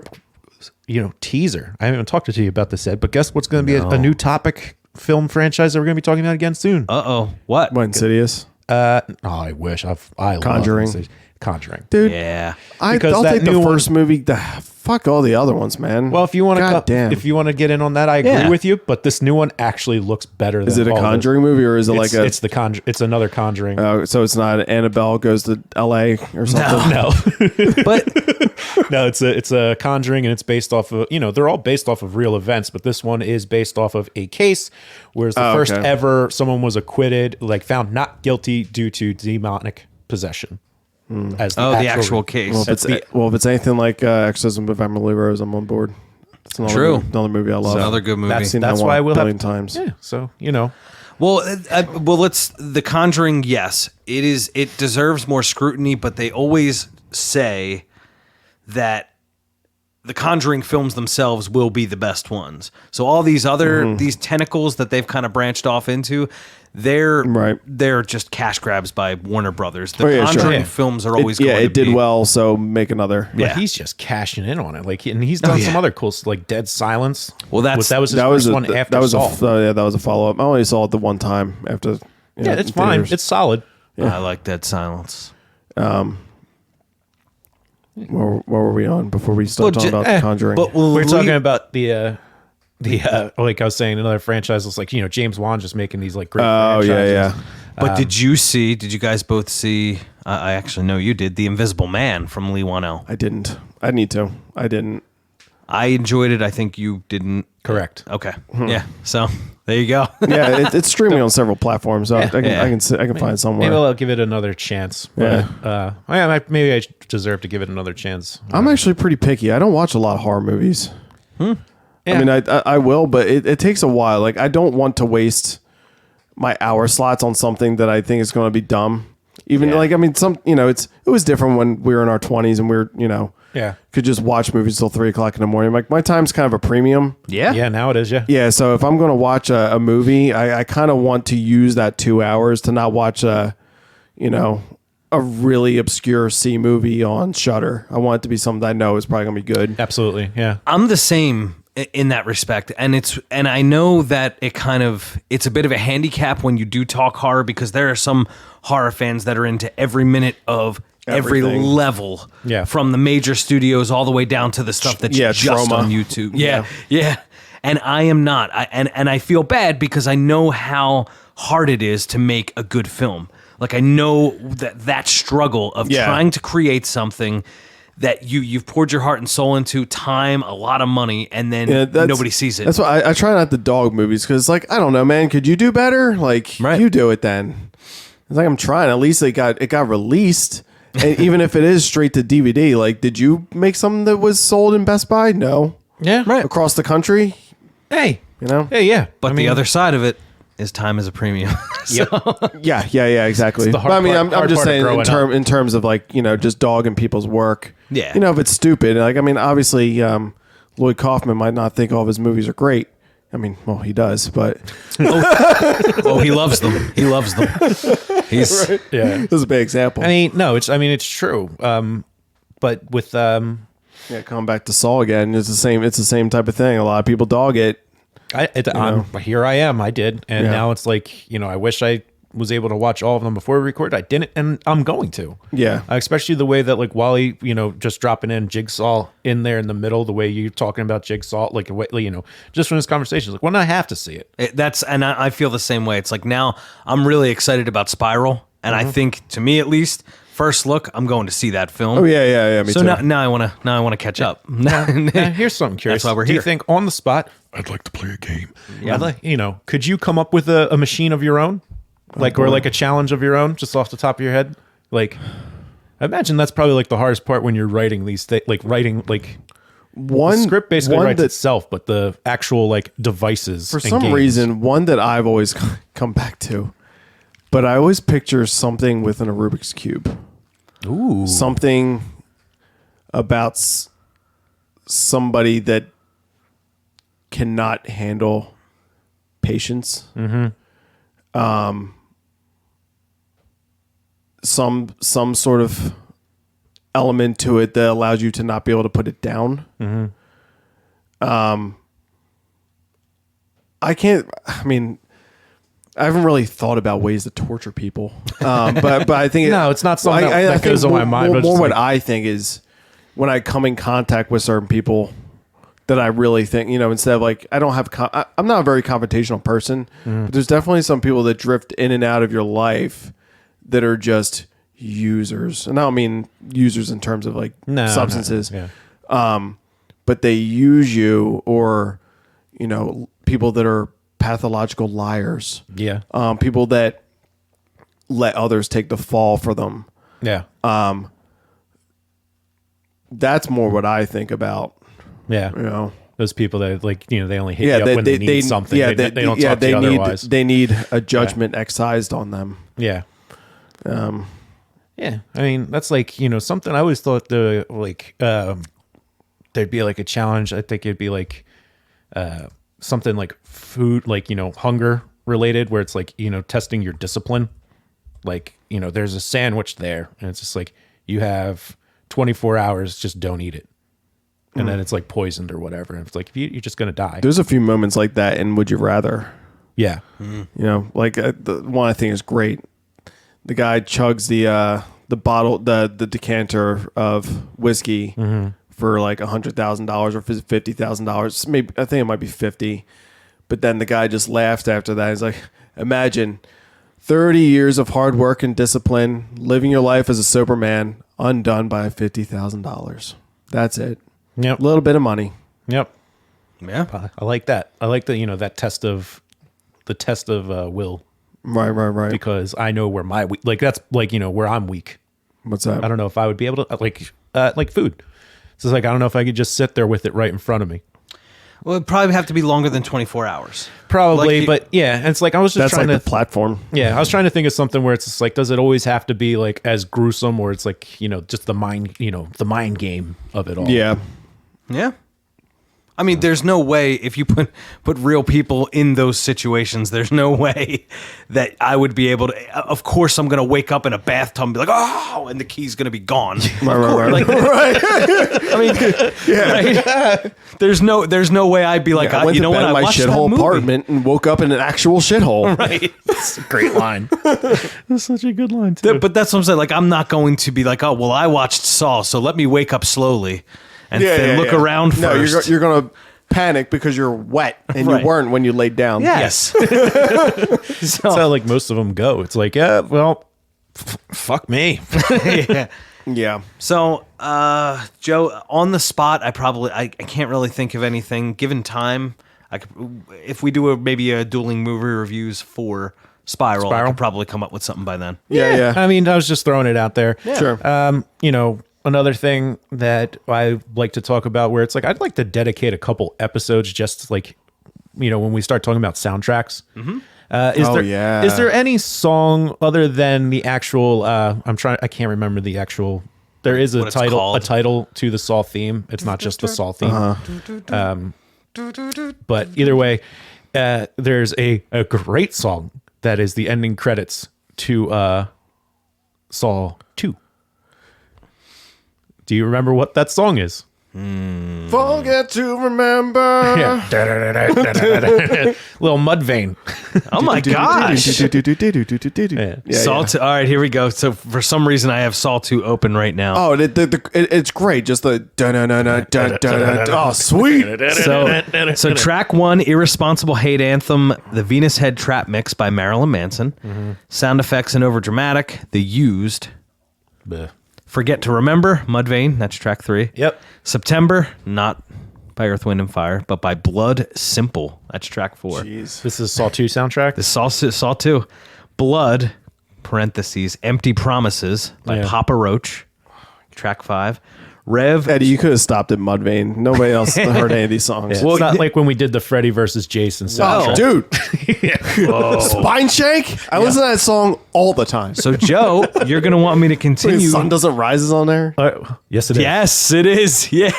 teaser. I haven't even talked to you about this yet, but guess what's going to be a new topic film franchise that we're going to be talking about again soon? Uh-oh. What? What, Insidious? I wish. I love Conjuring. Insidious. Conjuring. dude. Yeah. I'll take the first movie. Fuck all the other ones, man. Well, if you want to get in on that, I agree with you. But this new one actually looks better. Is it a Conjuring movie or is it like a? It's another Conjuring. Oh, so it's not Annabelle goes to L.A. or something. No. But No, it's a Conjuring, and it's based off of, they're all based off of real events, but this one is based off of a case, whereas the first ever someone was acquitted, like found not guilty due to demonic possession. As the actual case. Well, if it's anything like Exorcism of Emily Rose, I'm on board. It's another movie I love. Another good movie. I've seen That's that why one we'll a billion have times. Yeah, so Well, let's The Conjuring. Yes, it is. It deserves more scrutiny, but they always say that the Conjuring films themselves will be the best ones. So all these other these tentacles that they've kind of branched off into, they're just cash grabs by Warner Brothers. The Conjuring films are always it did well, so make another. But he's just cashing in on it. And he's done some other cool, like Dead Silence. Well, that was his first one after Saw. That was a follow up. I only saw it the one time after. It's fine. It's solid. I like Dead Silence. Where were we on before we started talking about The Conjuring? But we're talking about the like I was saying, another franchise was like, James Wan just making these like great franchises. But did you guys both see, I actually know you did, The Invisible Man from Lee Wan-el? I didn't. I need to. I didn't. I enjoyed it. I think you didn't. Correct. Okay. Yeah. So there you go. Yeah, it's streaming on several platforms, so I can find somewhere. Maybe I'll give it another chance. But, maybe I deserve to give it another chance. I'm actually pretty picky. I don't watch a lot of horror movies. I mean, I will, but it takes a while. Like, I don't want to waste my hour slots on something that I think is going to be dumb. Even like, I mean, it was different when we were in our 20s and we were, could just watch movies till 3 o'clock in the morning. Like, my time's kind of a premium. Yeah. Yeah, now it is. Yeah. Yeah. So if I'm going to watch a movie, I kind of want to use that 2 hours to not watch a really obscure C movie on Shudder. I want it to be something that I know is probably going to be good. Absolutely. Yeah. I'm the same in that respect, and I know that it's a bit of a handicap when you do talk horror, because there are some horror fans that are into every minute of every level, from the major studios all the way down to the stuff that's just Trauma on YouTube. Yeah. And I am not. And I feel bad because I know how hard it is to make a good film. Like, I know that struggle of trying to create something that you've poured your heart and soul into, time, a lot of money, and then nobody sees it. That's why I try not to dog movies, because, like, I don't know, man. Could you do better? Like, you do it then. It's like, I'm trying. At least it got released. And even if it is straight to DVD, like, did you make something that was sold in Best Buy? No. Yeah. Right. Across the country? Hey. Hey, yeah. But the other side of it is time is a premium. Yeah, exactly. the hard But I mean, part- I'm just part of saying growing in terms of, like, just dogging people's work. Yeah. If it's stupid, like, I mean, obviously, Lloyd Kaufman might not think all of his movies are great. I mean, well, he does, but he loves them. He loves them. He's Yeah. this is a big example. I mean, no, it's true. But with coming back to Saw again, it's the same type of thing. A lot of people dog it. Here I am. I did, and now it's like, I wish I was able to watch all of them before we recorded. I didn't, and I'm going to. Yeah. Especially the way that, like, Wally, just dropping in Jigsaw in there in the middle, the way you're talking about Jigsaw, like, just from this conversation, like, when I have to see it. I feel the same way. It's like, now I'm really excited about Spiral, and I think, to me at least, first look, I'm going to see that film. Oh yeah. Me so too. now I want to catch up. Now, here's something curious. That's why we're Do here. you think on the spot, I'd like to play a game. could you come up with a machine of your own? Or like a challenge of your own, just off the top of your head? Like, I imagine that's probably like the hardest part when you're writing these things, like writing, like, the script basically writes itself, but the actual, like, devices. For some reason, one that I've always come back to, but I always picture something within a Rubik's Cube. Ooh. Something about somebody that cannot handle patience. Mm-hmm. Some sort of element to it that allows you to not be able to put it down. Mm-hmm. I I haven't really thought about ways to torture people, but I think No, it's not something that goes on my mind, but More just what like- I think is when I come in contact with certain people that I really think, instead of like I don't have, I'm not a very confrontational person, but there's definitely some people that drift in and out of your life that are just users, and I don't mean users in terms of like substances, but they use you, or people that are pathological liars. Yeah. People that let others take the fall for them. Yeah. That's more what I think about. Yeah. Those people that like, they only hit Yeah, you up when they need something. Yeah, they don't talk to you otherwise. They need a judgment excised on them. Yeah. Yeah. I mean, that's like, something I always thought there'd be like a challenge. I think it'd be like something like food, like, hunger related, where it's like, testing your discipline. Like, there's a sandwich there and it's just like, you have 24 hours, just don't eat it. And then it's like poisoned or whatever. And it's like, you're just going to die. There's a few moments like that in Would You Rather. Yeah. Like the one I think is great. The guy chugs the bottle, the decanter of whiskey for like $100,000 or $50,000. Maybe, I think it might be 50. But then the guy just laughed after that. He's like, imagine 30 years of hard work and discipline, living your life as a sober man, undone by $50,000. That's it. Yep. A little bit of money. Yep. Yeah. I like that. I like the, that test of will. Right. Because I know where my weak, like that's like, where I'm weak. What's that? I don't know if I would be able to like food. So it's like, I don't know if I could just sit there with it right in front of me. Well, it'd probably have to be longer than 24 hours. Probably, Like but yeah. And it's like, I was just That's trying like to the platform. Yeah, I was trying to think of something where it's just like, does it always have to be like as gruesome, or it's like, just the mind game of it all? Yeah. Yeah. I mean, there's no way if you put real people in those situations, there's no way that I would be able to. Of course, I'm going to wake up in a bathtub and be like, oh, and the key's going to be gone. Right. Like, I mean, right? There's no way I'd be like, I went to bed I in my watched that shithole movie. apartment and woke up in an actual shithole. Right. It's a great line. That's such a good line too. But that's what I'm saying. Like, I'm not going to be like, oh, well, I watched Saw, so let me wake up slowly and then look around first. No, you're going to panic because you're wet and Right. you weren't when you laid down. Yes. That's how like most of them go. It's like, yeah, well, fuck me. Yeah. Yeah. So, Joe, on the spot, I can't really think of anything. Given time, if we do maybe a dueling movie reviews for Spiral, I could probably come up with something by then. Yeah. I mean, I was just throwing it out there. Sure. Another thing that I like to talk about, where it's like, I'd like to dedicate a couple episodes just like, when we start talking about soundtracks. Is there any song other than the actual, I can't remember the actual, there is a title to the Saw theme. It's not just the Saw theme. But either way, there's a great song that is the ending credits to Saw 2. Do you remember what that song is? Forget to remember. Yeah. Little Mudvayne. Oh my gosh. Yeah. Saw 2. All right, here we go. So for some reason, I have Saw 2 open right now. Oh, it's great. Just the dun-dun-dun-dun-dun-dun. Oh, sweet. So track 1, Irresponsible Hate Anthem, the Venus Head Trap Mix by Marilyn Manson. Sound effects and overdramatic, The Used. Bleh. Forget to Remember, Mudvayne, that's track 3. Yep. September, not by Earth, Wind, and Fire, but by Blood Simple, that's track 4. This is Saw 2 soundtrack? This is Saw 2. Blood, parentheses, Empty Promises by Papa Roach, track 5. Rev. Eddie, you could have stopped at Mudvayne. Nobody else heard any of these songs. Yeah, it's not like when we did the Freddy versus Jason soundtrack. Oh, dude. Spine Shake? I listen to that song all the time. So, Joe, you're going to want me to continue. Sun Doesn't Rise is on there. Yes, it is. Yes, it is. Yeah.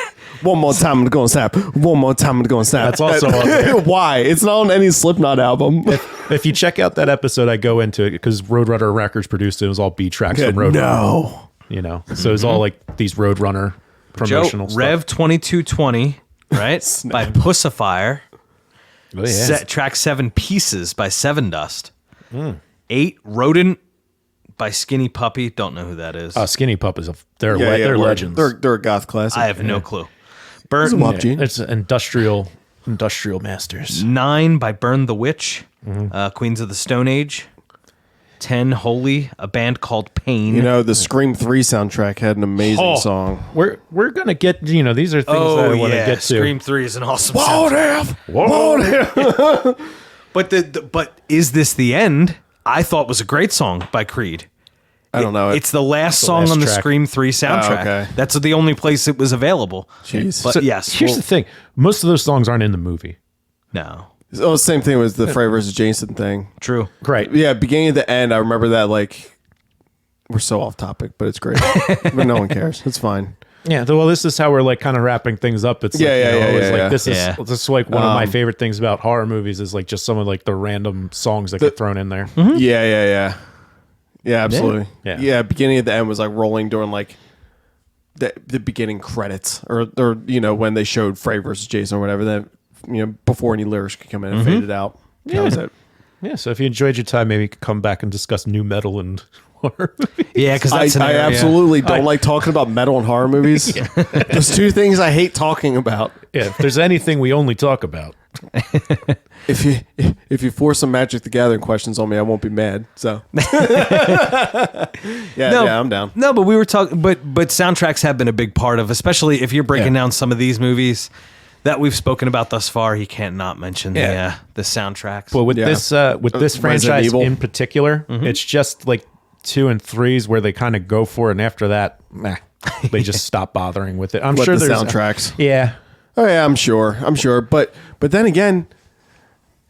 One more time, I'm going to snap. One more time, I'm going to snap. That's also on there. Why? It's not on any Slipknot album. If you check out that episode, I go into it because Roadrunner Records produced it. It was all B tracks from Roadrunner. No. So it's all like these Roadrunner promotional Joe, stuff. Rev 2220, right? By Pussifier. Oh, yeah. Track 7, Pieces by Seven Dust. 8, Rodent by Skinny Puppy. Don't know who that is. Skinny Pup is they're legends. They're a goth classic. I have no clue. It's a WAP gene. It's industrial masters. 9 by Burn the Witch, Queens of the Stone Age. 10, Holy, a band called Pain. You know, the Scream 3 soundtrack had an amazing song. We're gonna get, these are things that I want to get to. Scream 3 is an awesome soundtrack. But Is This the End? I thought was a great song by Creed. I don't know. It's the last song last on the track. Scream 3 soundtrack. okay. That's the only place it was available. Jeez. But So yes. here's the thing: most of those songs aren't in the movie. No. Oh, same thing with the Frey versus Jason thing. True. Right? Yeah, beginning to end, I remember that, like, we're so off topic, but it's great. But no one cares. It's fine. Yeah. Well, this is how we're like kind of wrapping things up. It's Yeah, like, yeah, yeah, it's yeah, like yeah. this is Yeah. this is like one of my favorite things about horror movies is like just some of like the random songs that get thrown in there. Yeah, absolutely. Yeah. Yeah, beginning at the end was like rolling during like the beginning credits or when they showed Frey versus Jason or whatever, then before any lyrics could come in and faded out. That was it. Yeah. So if you enjoyed your time, maybe you could come back and discuss new metal and horror movies. Yeah, because that's an I area. absolutely don't like talking about metal and horror movies. There's two things I hate talking about. Yeah. If there's anything we only talk about. If you force some Magic the Gathering questions on me, I won't be mad. So yeah, I'm down. No, but we were talking, but soundtracks have been a big part of, especially if you're breaking down some of these movies that we've spoken about thus far. You can't not mention the soundtracks. But with this Resident franchise Evil. in particular, it's just like 2 and 3s where they kind of go for it, and after that, they just stop bothering with it. I'm sure the there's soundtracks. Yeah. Oh yeah, I'm sure. But then again,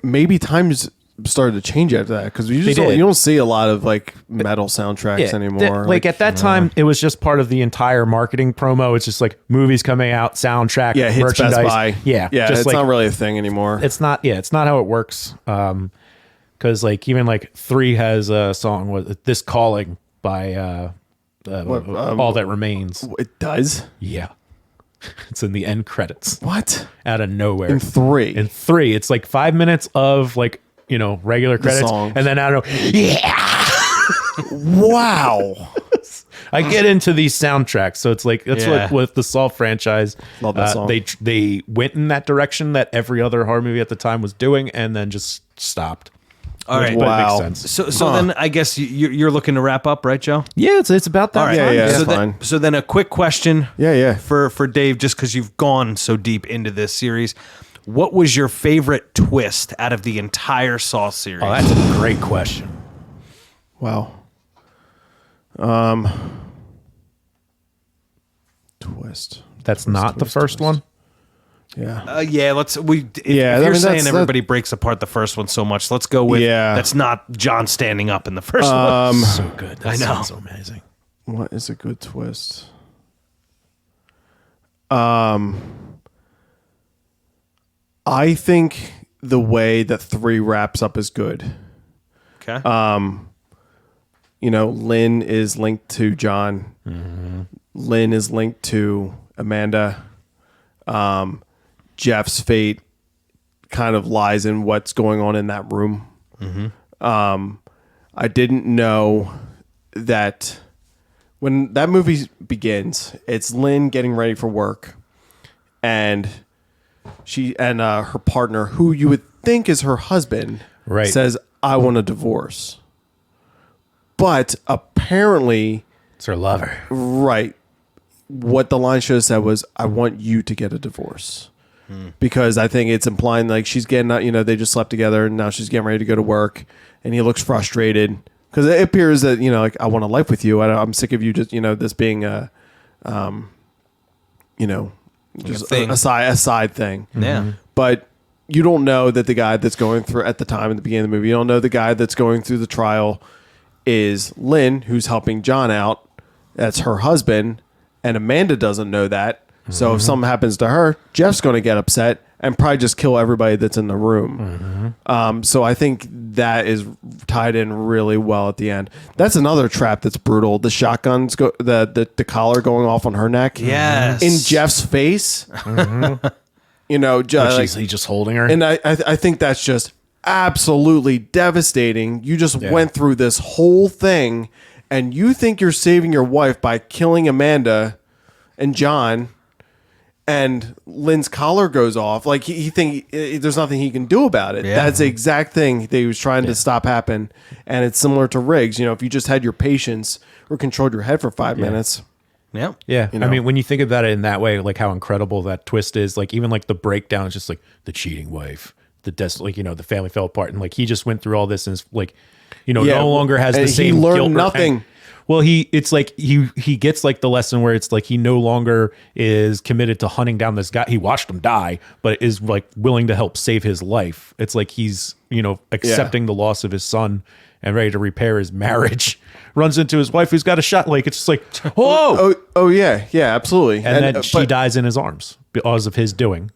maybe times started to change after that because you don't see a lot of like metal soundtracks anymore. Like at that time, it was just part of the entire marketing promo. It's just like movies coming out, soundtrack, hits merchandise. Best Buy. Yeah, just it's like, not really a thing anymore. It's not. Yeah, it's not how it works. Because like even like 3 has a song with "This Calling" by All That Remains. It does. Yeah. It's in the end credits. What? Out of nowhere. In 3. In 3. It's like 5 minutes of like, regular credits. songs. And then I don't know. Wow. I get into these soundtracks. So it's like, that's Yeah. what with the Saw franchise. Love that song. They went in that direction that every other horror movie at the time was doing and then just stopped. All right. But Wow. it makes sense. So then I guess you're looking to wrap up, right, Joe? Yeah, it's about that. All right. Yeah, yeah, so that's then, fine. so then a quick question. Yeah. For Dave, just because you've gone so deep into this series, what was your favorite twist out of the entire Saw series? Oh, that's a great question. Wow. Twist. That's not the first one. Yeah. Yeah, let's. If Yeah, I you're mean, saying that's- everybody breaks apart the first one so much, let's go with that's not John standing up in the first one. So good. That I know. sounds so amazing. What is a good twist? I think the way that 3 wraps up is good. Okay. Lynn is linked to John. Lynn is linked to Amanda. Jeff's fate kind of lies in what's going on in that room. I didn't know that when that movie begins, it's Lynn getting ready for work, and she and her partner, who you would think is her husband, Right. says, "I want a divorce." But apparently, It's her lover. right, what the line should have said was, "I want you to get a divorce." Because I think it's implying like she's getting out, they just slept together and now she's getting ready to go to work, and he looks frustrated because it appears that, like, I want a life with you. I'm sick of you just, this being a, just thing. a side thing. Yeah. But you don't know that the guy that's going through at the time at the beginning of the movie, you don't know the guy that's going through the trial is Lynn, who's helping John out. That's her husband, and Amanda doesn't know that. So if something happens to her, Jeff's going to get upset and probably just kill everybody that's in the room. So I think that is tied in really well at the end. That's another trap that's brutal. The shotguns, the collar going off on her neck. Yes. In Jeff's face. He's just holding her. And I think that's just absolutely devastating. You just went through this whole thing, and you think you're saving your wife by killing Amanda and John, and Lynn's collar goes off. Like he think there's nothing he can do about it. Yeah. That's the exact thing that he was trying to stop happen. And it's similar to Riggs. You know, if you just had your patience or controlled your head for 5 minutes. Yeah. Yeah. You know? I mean, when you think about it in that way, like how incredible that twist is, like even like the breakdown is just like the cheating wife, like, you know, the family fell apart. And like he just went through all this and is like, you know, no longer has the and same he learned guilt or nothing. Well, it's like he gets like the lesson where it's like he no longer is committed to hunting down this guy. He watched him die, but is like willing to help save his life. It's like he's, you know, accepting the loss of his son and ready to repair his marriage. Runs into his wife who's got a shot. Like it's just like, whoa. Oh yeah, absolutely. And then she dies in his arms because of his doing.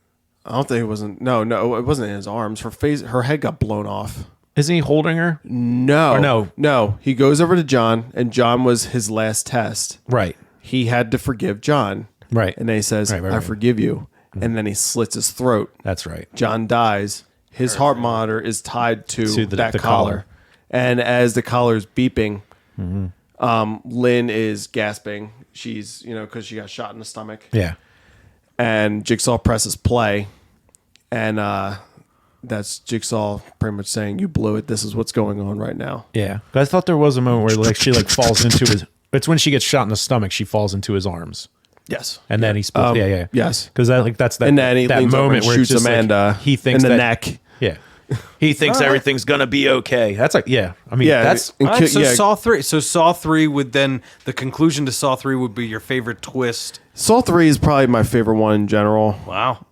I don't think it wasn't. No, it wasn't in his arms. Her head got blown off. Isn't he holding her? No. Or no. He goes over to John, and John was his last test. Right. He had to forgive John. Right. And then he says, I forgive you. And then he slits his throat. That's right. John dies. His heart monitor is tied to that collar. And as the collar is beeping, Lynn is gasping. She's, you know, because she got shot in the stomach. Yeah. And Jigsaw presses play. And that's Jigsaw pretty much saying, you blew it. This is what's going on right now. Yeah. But I thought there was a moment where like she like falls into his, it's when she gets shot in the stomach, she falls into his arms. Yes. And then he splits. Yes. Because that's that, and then he that leans over moment and where shoots it's just Amanda like, he thinks in the that, neck. Yeah. He thinks everything's going to be okay. That's like, yeah. I mean, that's. and All right, so yeah. Saw 3. So Saw 3 would then, the conclusion to Saw 3 would be your favorite twist. Saw 3 is probably my favorite one in general. Wow.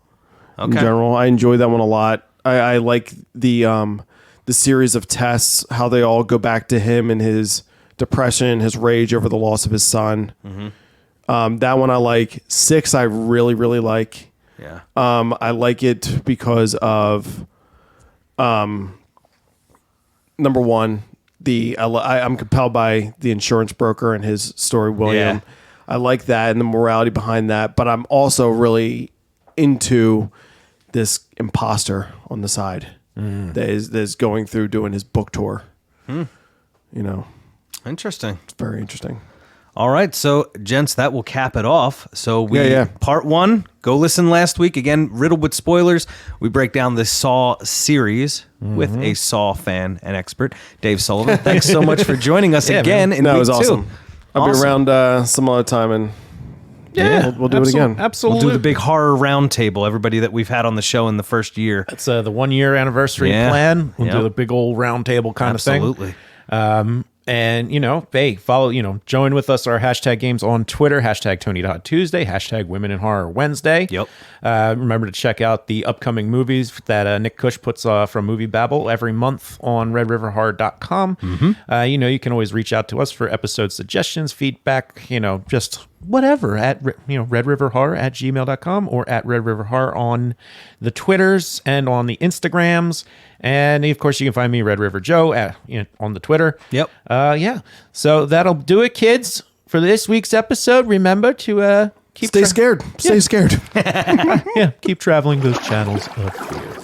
In Okay. general, I enjoy that one a lot. I like the series of tests, how they all go back to him and his depression, his rage over the loss of his son. That one I like. 6 I really, really like. Yeah. I like it because of number one, I'm compelled by the insurance broker and his story, William. Yeah. I like that and the morality behind that, but I'm also really into this imposter on the side that is going through doing his book tour. You know, Interesting. it's very interesting. All right, so gents, that will cap it off. So we part 1, go listen last week again, riddled with spoilers. We break down the Saw series with a Saw fan and expert, Dave Sullivan. Thanks so much for joining us again in That week was 2. awesome. I'll be around some other time and we'll do it again. Absolutely. We'll do the big horror roundtable. Everybody that we've had on the show in the first year. It's the 1 year anniversary plan. We'll do the big old round table kind of thing. Absolutely. And, you know, hey, follow, you know, join with us, our hashtag games on Twitter, hashtag Tony.Tuesday, hashtag Women in Horror Wednesday. Yep. Remember to check out the upcoming movies that Nick Cush puts from Movie Babble every month on RedRiverHorror.com. You know, you can always reach out to us for episode suggestions, feedback, you know, just whatever at, you know, redriverhorror@gmail.com or at redriverhorror on the Twitters and on the Instagrams. And of course, you can find me, Red River Joe, on the Twitter. Yep. Yeah. So that'll do it, kids, for this week's episode. Remember to stay scared. Stay scared. yeah, keep traveling those channels of fear.